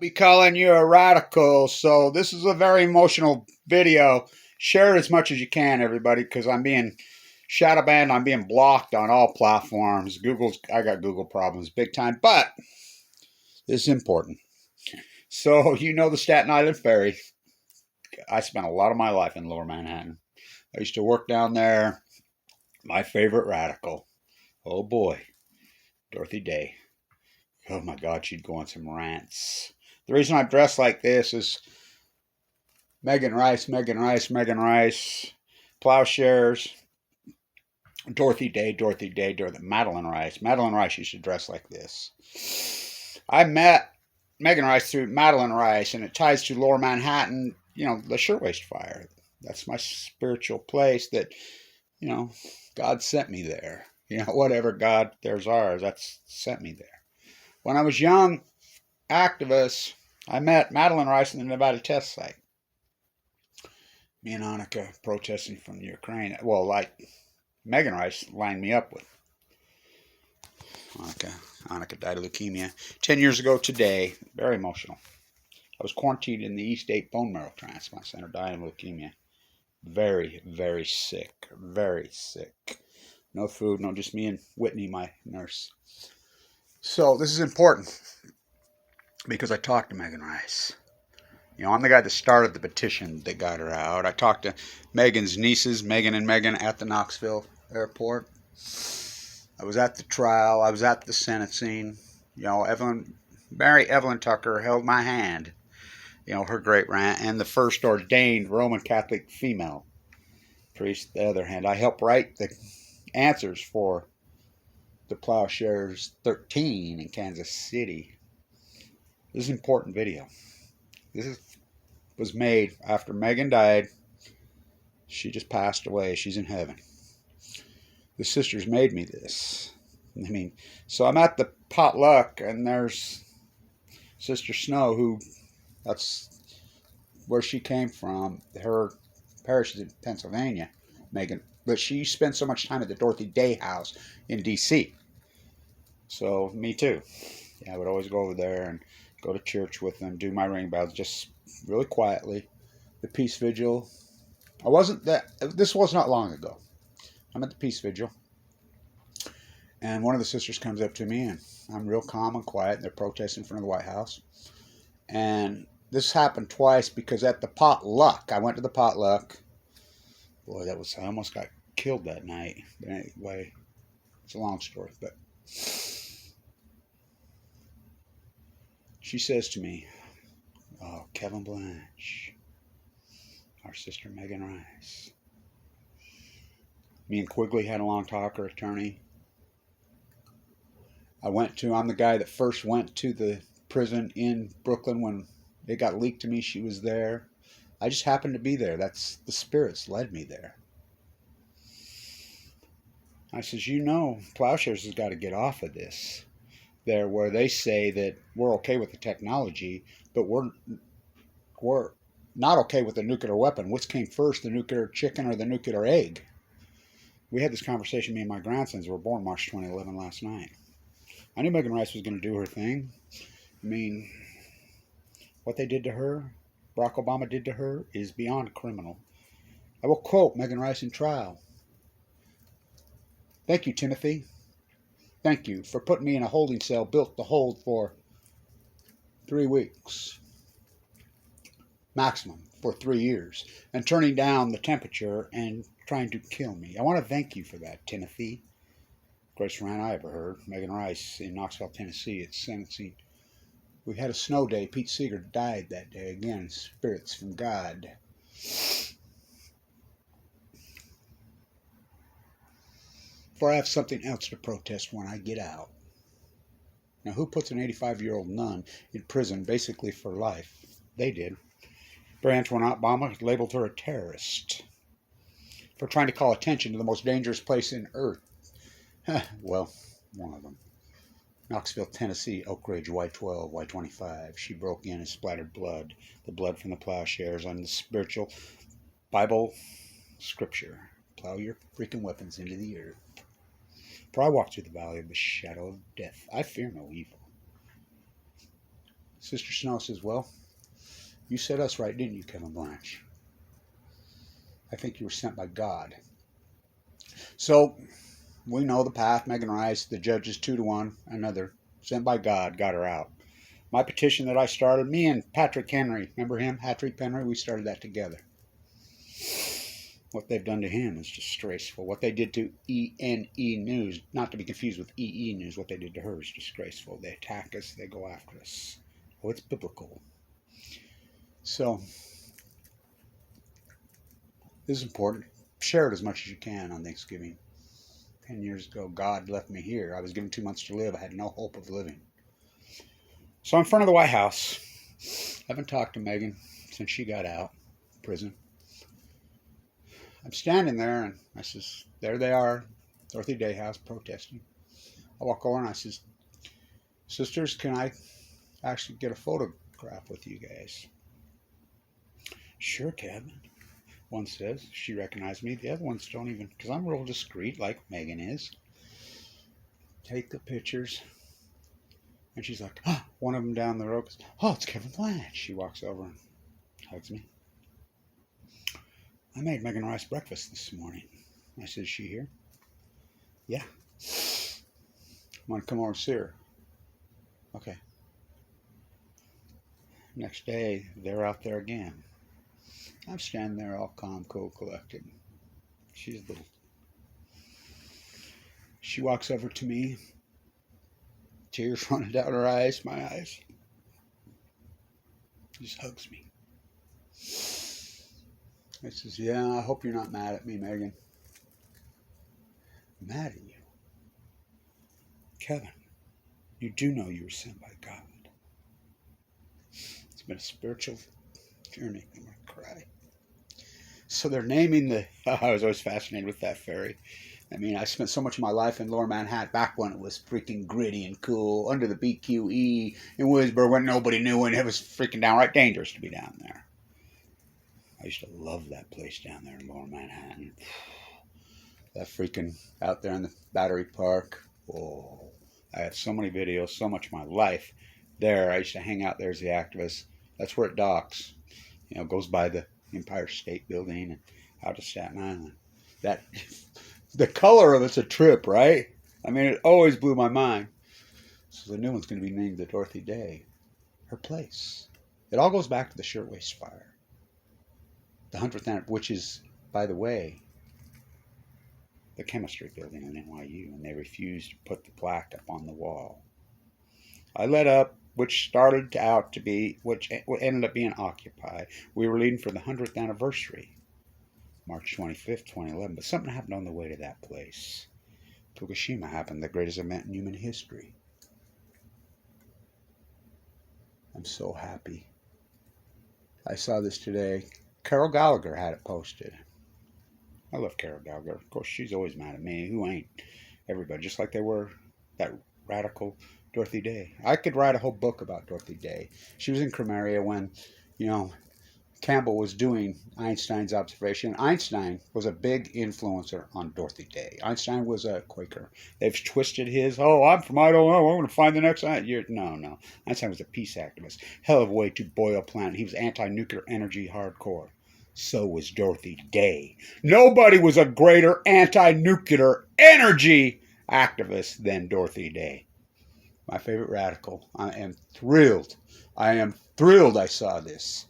be calling you a radical. So this is a very emotional video. Share it as much as you can, everybody, because I'm being shadow banned. I'm being blocked on all platforms. I got Google problems big time, but this is important. So you know the Staten Island Ferry. I spent a lot of my life in Lower Manhattan. I used to work down there. My favorite radical. Oh boy, Dorothy Day. Oh my God, she'd go on some rants. The reason I'm dressed like this is Megan Rice, Plowshares, Dorothy, Madeline Rice. Madeline Rice used to dress like this. I met Megan Rice through Madeline Rice, and it ties to Lower Manhattan, the Shirtwaist Fire. That's my spiritual place that, God sent me there. Whatever God, there's ours, that's sent me there. When I was young activist, I met Madeline Rice in the Nevada test site. Me and Annika protesting from the Ukraine. Well, like Megan Rice lined me up with. Annika died of leukemia 10 years ago today. Very emotional. I was quarantined in the East 8 bone marrow transplant center, dying of leukemia. Very, very sick. Very sick. No food, no, just me and Whitney, my nurse. So this is important because I talked to Megan Rice. I'm the guy that started the petition that got her out. I talked to Megan's nieces, Megan and Megan, at the Knoxville airport. I was at the trial. I was at the sentencing. Mary Evelyn Tucker held my hand. Her great aunt, and the first ordained Roman Catholic female priest, the other hand. I helped write the answers for the Plowshares 13 in Kansas City. This is an important video. Was made after Megan died. She just passed away. She's in heaven. The sisters made me this. So I'm at the potluck, and there's Sister Snow, who, that's where she came from. Her parish is in Pennsylvania, Megan. But she spent so much time at the Dorothy Day house in D.C. So me too. I would always go over there and go to church with them, do my ring bells, just really quietly. The peace vigil. This was not long ago. I'm at the peace vigil, and one of the sisters comes up to me, and I'm real calm and quiet. They're protesting in front of the White House. And this happened twice because at the potluck, I went to the potluck. Boy, I almost got killed that night. But anyway, it's a long story, but she says to me, "Oh, Kevin Blanche, our sister Megan Rice." Me and Quigley had a long talk, her attorney. I'm the guy that first went to the prison in Brooklyn when it got leaked to me. She was there. I just happened to be there. That's the spirits led me there. I says, Plowshares has got to get off of this. There, where they say that we're okay with the technology, but we're not okay with the nuclear weapon. Which came first, the nuclear chicken or the nuclear egg? We had this conversation, me and my grandsons were born March 2011 last night. I knew Megan Rice was going to do her thing. What they did to her, Barack Obama did to her, is beyond criminal. I will quote Megan Rice in trial. "Thank you, Timothy. Thank you for putting me in a holding cell built to hold for 3 weeks. Maximum for 3 years. And turning down the temperature and trying to kill me. I want to thank you for that, Timothy." Greatest rant I ever heard. Megan Rice in Knoxville, Tennessee at sentencing. We had a snow day. Pete Seeger died that day. Again, spirits from God. For I have something else to protest when I get out. Now, who puts an 85-year-old nun in prison basically for life? They did. Antoinette Obama labeled her a terrorist for trying to call attention to the most dangerous place in Earth. Well, one of them. Knoxville, Tennessee, Oak Ridge, Y12, Y25. She broke in and splattered blood. The blood from the plowshares on the spiritual Bible scripture. Plow your freaking weapons into the earth. For I walk through the valley of the shadow of death. I fear no evil. Sister Snow says, well, you set us right, didn't you, Kevin Blanche? I think you were sent by God. So we know the path. Megan Rice, the judge is 2-1. Another sent by God, got her out. My petition that I started, me and Patrick Henry, remember him, Patrick Henry? We started that together. What they've done to him is disgraceful. What they did to ENE News, not to be confused with EE News, what they did to her is disgraceful. They attack us, they go after us. Oh, it's biblical. So, this is important. Share it as much as you can on Thanksgiving. 10 years ago, God left me here. I was given 2 months to live. I had no hope of living. So I'm in front of the White House. I haven't talked to Megan since she got out of prison. I'm standing there, and I says, there they are, Dorothy Day House, protesting. I walk over and I says, sisters, can I actually get a photograph with you guys? Sure, Kevin. One says, she recognized me. The other ones don't even, because I'm real discreet like Megan is. Take the pictures. And she's like, oh, one of them down the road goes, oh, it's Kevin Blanche. She walks over and hugs me. I made Megan Rice breakfast this morning. I said, is she here? Yeah. I want to come over and see her. Okay. Next day, they're out there again. I'm standing there all calm, cool, collected. She's little. She walks over to me. Tears running down her eyes, my eyes. Just hugs me. I says, yeah, I hope you're not mad at me, Megan. Mad at you? Kevin, you do know you were sent by God. It's been a spiritual journey. I'm going to cry. So they're naming the... I was always fascinated with that ferry. I mean, I spent so much of my life in Lower Manhattan back when it was freaking gritty and cool, under the BQE in Williamsburg when nobody knew, and it was freaking downright dangerous to be down there. I used to love that place down there in Lower Manhattan. That freaking out there in the Battery Park. Oh, I have so many videos, so much of my life there. I used to hang out there as the activist. That's where it docks. You know, goes by the Empire State Building and out to Staten Island. That, the color of it's a trip, right? I mean, it always blew my mind. So the new one's going to be named the Dorothy Day. Her place. It all goes back to the Shirtwaist Fire. The 100th anniversary, which is, by the way, the chemistry building at NYU, and they refused to put the plaque up on the wall. I led up, which started out to be, which ended up being Occupy. We were leading for the 100th anniversary, March 25th, 2011, but something happened on the way to that place. Fukushima happened, the greatest event in human history. I'm so happy. I saw this today. Carol Gallagher had it posted. I love Carol Gallagher. Of course, she's always mad at me. Who ain't? Everybody, just like they were that radical Dorothy Day. I could write a whole book about Dorothy Day. She was in Cremeria when, you know, Campbell was doing Einstein's observation. Einstein was a big influencer on Dorothy Day. Einstein was a Quaker. They've twisted his, oh, I'm from Idaho, I'm going to find the next Einstein. No. Einstein was a peace activist. Hell of a way to boil planet. He was anti-nuclear energy hardcore. So was Dorothy Day. Nobody was a greater anti-nuclear energy activist than Dorothy Day. My favorite radical. I am thrilled. I saw this.